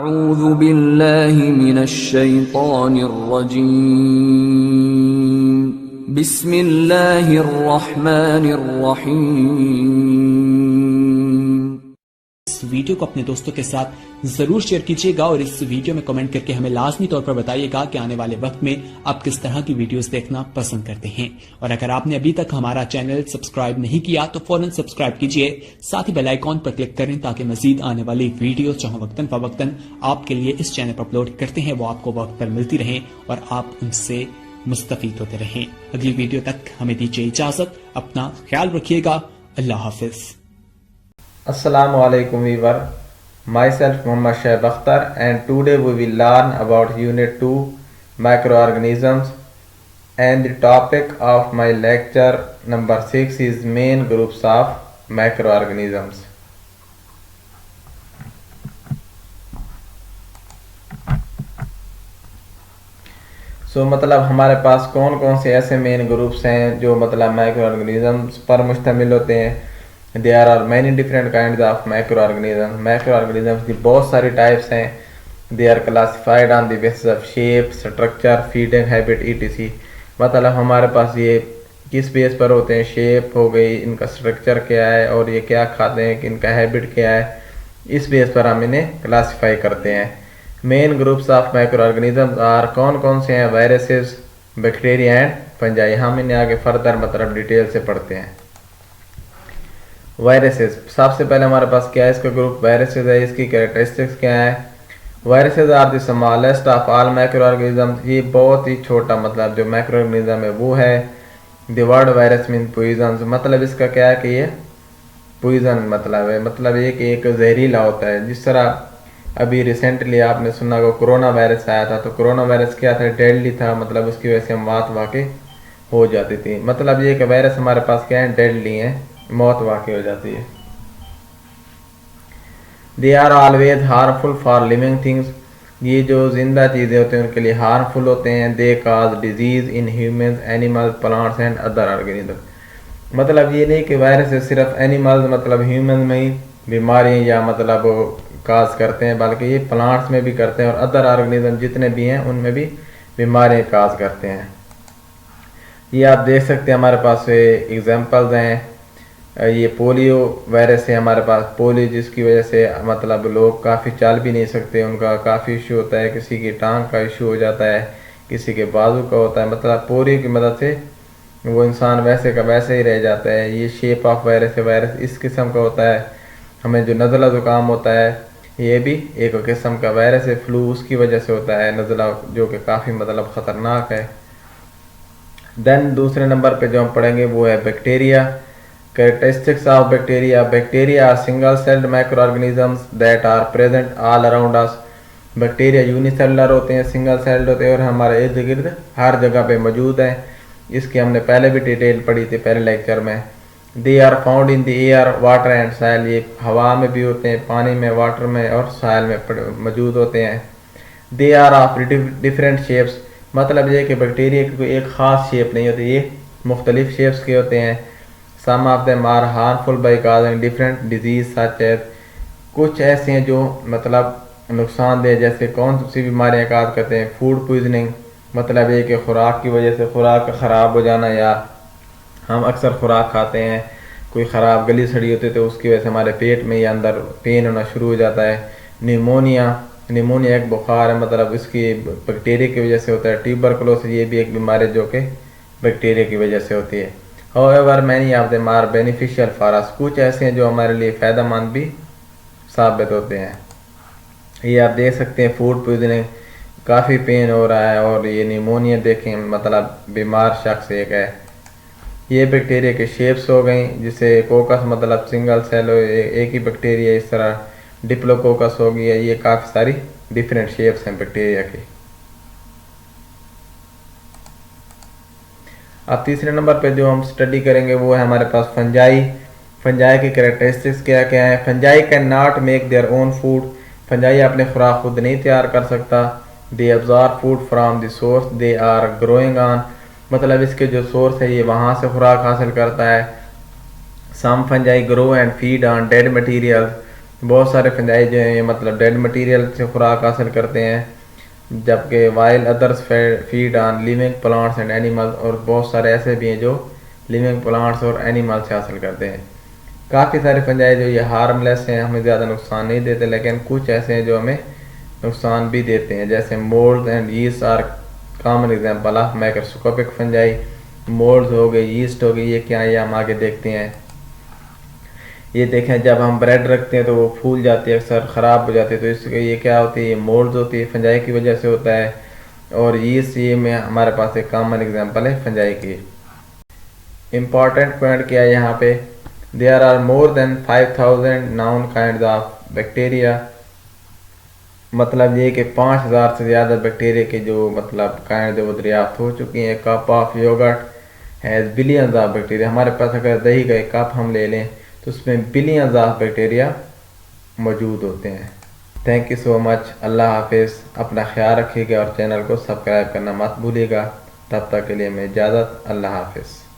अऊज़ु बिल्लाहि मिनश शैतानिर रजीम बिस्मिल्लाहिर रहमानिर रहीम। इस वीडियो को अपने दोस्तों के साथ जरूर शेयर कीजिएगा और इस वीडियो में कमेंट करके हमें लाजमी तौर पर बताइएगा कि आने वाले वक्त में आप किस तरह की वीडियोस देखना पसंद करते हैं। और अगर आपने अभी तक हमारा चैनल सब्सक्राइब नहीं किया तो फौरन सब्सक्राइब कीजिए, साथ ही बेल आइकॉन पर क्लिक करें ताकि मजीद आने वाली वीडियो जहां वक्तन फवक्तन आपके लिए इस चैनल पर अपलोड करते हैं वो आपको वक्त पर मिलती रहें और आप उनसे मुस्तफीद होते रहें। अगली वीडियो तक हमें दीजिए इजाजत, अपना ख्याल रखिएगा। अल्लाह हाफिज। Assalamu alaikum viewer, myself Muhammad Shaib Akhtar, and today we will learn about Unit 2 microorganisms, and the topic of my lecture number 6 is main groups of microorganisms. So मतलब हमारे पास कौन कौन से ऐसे मेन ग्रुप्स हैं जो मतलब माइक्रोऑर्गेनिजम्स पर मुश्तमिल होते हैं। There are many different kinds of microorganisms. Microorganisms की बहुत सारी types हैं. They are classified on the basis of shape, structure, feeding habit, etc. मतलब हमारे पास ये किस बेस पर होते हैं, शेप हो गई, इनका स्ट्रक्चर क्या है और ये क्या खाते हैं, कि इनका हैबिट क्या है, इस बेस पर हम इन्हें क्लासीफाई करते हैं। Main groups of microorganisms are कौन कौन से हैं, वायरसेस, बैक्टीरिया एंड फंजाई। हम इन्हें आगे फर्दर मतलब डिटेल से पढ़ते हैं। वायरसेस, सबसे पहले हमारे पास क्या है, इसका ग्रुप वायरसेस है। इसकी कैरेक्टरिस्टिक्स क्या है। Viruses are the smallest of all microorganisms. ये बहुत ही छोटा मतलब जो माइक्रोऑर्गेनिज्म है वो है। The word virus mean poison, मतलब इसका क्या है कि ये पॉइजन मतलब है, मतलब ये कि एक जहरीला होता है। जिस तरह अभी रिसेंटली आपने सुना को कोरोना वायरस आया था, तो कोरोना वायरस क्या था, डेडली था, मतलब उसकी वजह से मौत वाकई हो जाती थी। मतलब ये कि वायरस हमारे पास क्या है, डेडली है, मौत वाकई हो जाती है। They are always harmful for living things, ये जो जिंदा चीज़ें होते हैं उनके लिए हार्मफुल होते हैं। They cause disease in humans, animals, plants and other organism. मतलब ये नहीं कि वायरस सिर्फ एनिमल्स मतलब ह्यूमन में ही बीमारी या मतलब काज करते हैं, बल्कि ये प्लांट्स में भी करते हैं और अदर ऑर्गेनिज्म जितने भी हैं उनमें भी बीमारियाँ काज करते हैं। ये आप देख सकते हैं हमारे पास एग्जाम्पल्स हैं। ये पोलियो वायरस है हमारे पास, पोलियो जिसकी वजह से मतलब लोग काफ़ी चल भी नहीं सकते, उनका काफ़ी इशू होता है, किसी की टांग का इशू हो जाता है, किसी के बाजू का होता है। मतलब पोलियो की मदद से वो इंसान वैसे का वैसे ही रह जाता है। ये शेप ऑफ वायरस है, वायरस इस किस्म का होता है। हमें जो नज़ला ज़ुकाम होता है ये भी एक किस्म का वायरस है, फ्लू उसकी वजह से होता है नज़ला, जो कि काफ़ी मतलब ख़तरनाक है। देन दूसरे नंबर पे जो हम पढ़ेंगे वो है bacteria. Characteristics of bacteria. Bacteria are single-celled microorganisms that are present all around us. Bacteria unicellular होते हैं, सिंगल सेल्ड होते हैं और हमारे इर्द गिर्द हर जगह पे मौजूद हैं। इसकी हमने पहले भी डिटेल पढ़ी थी पहले लेक्चर में। They are found in the air, water and soil, ये हवा में भी होते हैं, पानी में, वाटर में और सॉइल में मौजूद होते हैं। They are of different shapes, मतलब ये कि बैक्टीरिया की कोई एक ख़ास शेप नहीं होती, ये मुख्तलिफ शेप्स के होते हैं। Some of them are harmful by causing different disease such as, कुछ ऐसे हैं जो मतलब नुकसानदेह जैसे कौन सी बीमारियां काज करते हैं। फूड पॉइजनिंग, मतलब ये कि खुराक की वजह से खुराक ख़राब हो जाना, या हम अक्सर खुराक खाते हैं, कोई ख़राब गली सड़ी होती है तो उसकी वजह से हमारे पेट में या अंदर पेन होना शुरू हो जाता है। निमोनिया, निमोनिया एक बुखार है, मतलब इसकी बैक्टीरिया की वजह से होता है। ट्यूबरकुलोसिस, ये भी एक बीमारी जो कि बैक्टीरिया की वजह से होती है। However, many of them are beneficial for us, कुछ ऐसे हैं जो हमारे लिए फ़ायदेमंद भी साबित होते हैं। ये आप देख सकते हैं फूड पॉइजनिंग, काफ़ी पेन हो रहा है, और ये निमोनिया देखें मतलब बीमार शख्स एक है। ये बैक्टीरिया के शेप्स हो गई, जिसे कोकस मतलब सिंगल सेल हो, एक ही बैक्टीरिया, इस तरह डिप्लोकोकस हो गई है। ये काफ़ी सारी डिफरेंट शेप्स हैं बैक्टीरिया की। अब तीसरे नंबर पे जो हम स्टडी करेंगे वो है हमारे पास फंजाई। फंजाई की कैरेक्टरिस्टिक्स क्या क्या है। Fungi can not make their own food, fungi अपने खुराक खुद नहीं तैयार कर सकता। They absorb food from the source they are growing on, मतलब इसके जो सोर्स है ये वहाँ से खुराक हासिल करता है। Some fungi grow and feed on dead material, बहुत सारे फंजाई जो हैं ये मतलब डेड मटेरियल से खुराक हासिल करते हैं, जबकि while others feed on living plants and animals, और बहुत सारे ऐसे भी हैं जो लिविंग प्लांट्स और एनिमल से हासिल करते हैं। काफ़ी सारे फंजाई जो ये हार्मलेस हैं, हमें ज़्यादा नुकसान नहीं देते, लेकिन कुछ ऐसे हैं जो हमें नुकसान भी देते हैं, जैसे mould and yeast are common example of microscopic fungi. Mould हो गए, यीस्ट हो गई, ये क्या है ये हम आगे देखते हैं। ये देखें जब हम ब्रेड रखते हैं तो वो फूल जाती है, अक्सर ख़राब हो जाती है, तो इसके ये क्या होती है, ये मोल्ड होती है, फंजाई की वजह से होता है। और यीस्ट ये में हमारे पास एक कॉमन एग्जांपल है फंजाई की। इम्पॉर्टेंट पॉइंट क्या है यहाँ पे, there are more than 5000 known kind of bacteria, मतलब ये कि 5000 से ज़्यादा बैक्टीरिया के जो मतलब काइंड जो दरियाफ्त हो चुकी हैं। Cup of yoghurt has billions of bacteria, हमारे पास अगर दही का एक कप हम ले लें तो उसमें बिलियंस ऑफ बैक्टीरिया मौजूद होते हैं। Thank you so much. अल्लाह हाफिज़। अपना ख्याल रखिएगा और चैनल को सब्सक्राइब करना मत भूलिएगा। तब तक के लिए मैं इजाज़त। अल्लाह हाफिज़।